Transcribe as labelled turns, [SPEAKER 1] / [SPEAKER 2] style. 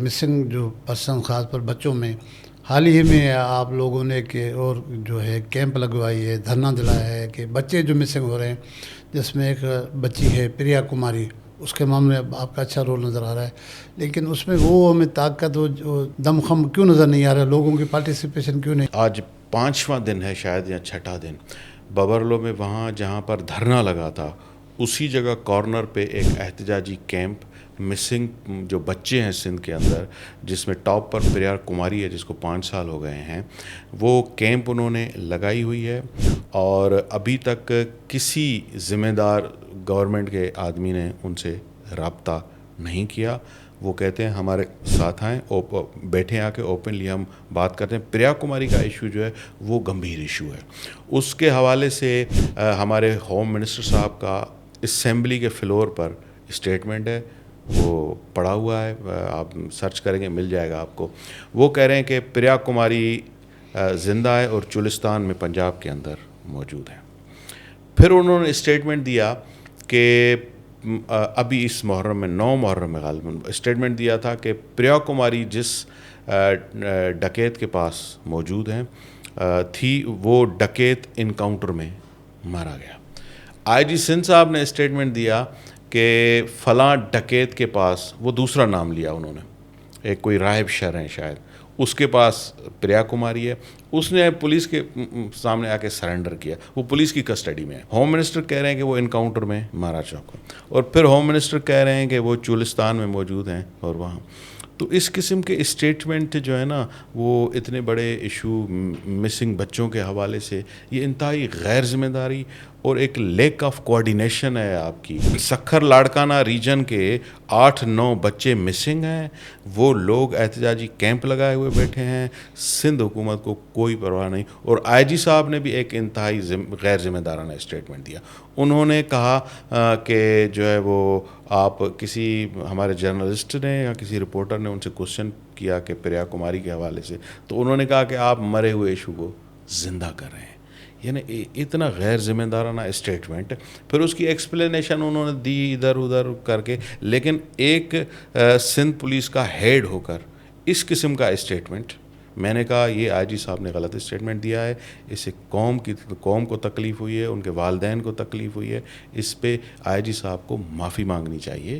[SPEAKER 1] Missing جو person خاص پر بچوں میں حال ہی میں آپ لوگوں نے کہ اور جو ہے کیمپ لگوائی ہے، دھرنا دلایا ہے کہ بچے جو مسنگ ہو رہے ہیں، جس میں ایک بچی ہے پریا کماری، اس کے معاملے میں آپ کا اچھا رول نظر آ رہا ہے، لیکن اس میں وہ ہمیں طاقت و جو دمخم کیوں نظر نہیں آ رہا ہے، لوگوں کی پارٹیسپیشن کیوں نہیں؟
[SPEAKER 2] آج 5واں دن ہے شاید یا 6واں دن ببرلو میں، وہاں جہاں پر دھرنا لگا تھا اسی جگہ کارنر پہ ایک احتجاجی کیمپ مسنگ جو بچے ہیں سندھ کے اندر، جس میں ٹاپ پر پریا کماری ہے جس کو 5 سال ہو گئے ہیں، وہ کیمپ انہوں نے لگائی ہوئی ہے اور ابھی تک کسی ذمہ دار گورنمنٹ کے آدمی نے ان سے رابطہ نہیں کیا۔ وہ کہتے ہیں ہمارے ساتھ آئیں، بیٹھیں آ کے اوپنلی ہم بات کرتے ہیں۔ پریا کماری کا ایشو جو ہے وہ گمبھیر ایشو ہے، اس کے حوالے سے ہمارے ہوم منسٹر صاحب کا اسمبلی کے فلور پر اسٹیٹمنٹ ہے، وہ پڑا ہوا ہے، آپ سرچ کریں گے مل جائے گا آپ کو۔ وہ کہہ رہے ہیں کہ پریا کماری زندہ ہے اور چولستان میں پنجاب کے اندر موجود ہے۔ پھر انہوں نے اسٹیٹمنٹ دیا کہ ابھی اس محرم میں 9 محرم میں غالباً اسٹیٹمنٹ دیا تھا کہ پریا کماری جس ڈکیت کے پاس موجود ہیں تھی، وہ ڈکیت انکاؤنٹر میں مارا گیا۔ آئی جی سندھ صاحب نے اسٹیٹمنٹ دیا کہ فلاں ڈکیت کے پاس، وہ دوسرا نام لیا انہوں نے، ایک کوئی راہب شر ہیں شاید، اس کے پاس پریا کماری ہے، اس نے پولیس کے سامنے آ کے سرنڈر کیا، وہ پولیس کی کسٹڈی میں ہے۔ ہوم منسٹر کہہ رہے ہیں کہ وہ انکاؤنٹر میں مارا چوکا، اور پھر ہوم منسٹر کہہ رہے ہیں کہ وہ چولستان میں موجود ہیں اور وہاں۔ تو اس قسم کے اسٹیٹمنٹ جو ہے نا، وہ اتنے بڑے ایشو مسنگ بچوں کے حوالے سے، یہ انتہائی غیر ذمہ داری اور ایک لیک آف کوآرڈینیشن ہے آپ کی۔ سکھر لاڑکانہ ریجن کے 8-9 بچے مسنگ ہیں، وہ لوگ احتجاجی کیمپ لگائے ہوئے بیٹھے ہیں، سندھ حکومت کو کوئی پرواہ نہیں۔ اور آئی جی صاحب نے بھی ایک انتہائی غیر ذمہ دارانہ اسٹیٹمنٹ دیا، انہوں نے کہا کہ جو ہے وہ آپ کسی ہمارے جرنلسٹ نے یا کسی رپورٹر نے ان سے کوشچن کیا کہ پریا کماری کے حوالے سے، تو انہوں نے کہا کہ آپ مرے ہوئے ایشو کو زندہ کر رہے ہیں۔ یعنی اتنا غیر ذمہ دارانہ اسٹیٹمنٹ، پھر اس کی ایکسپلینیشن انہوں نے دی ادھر ادھر کر کے، لیکن ایک سندھ پولیس کا ہیڈ ہو کر اس قسم کا اسٹیٹمنٹ، میں نے کہا یہ آئی جی صاحب نے غلط اسٹیٹمنٹ دیا ہے، اس سے قوم کو تکلیف ہوئی ہے، ان کے والدین کو تکلیف ہوئی ہے، اس پہ آئی جی صاحب کو معافی مانگنی چاہیے۔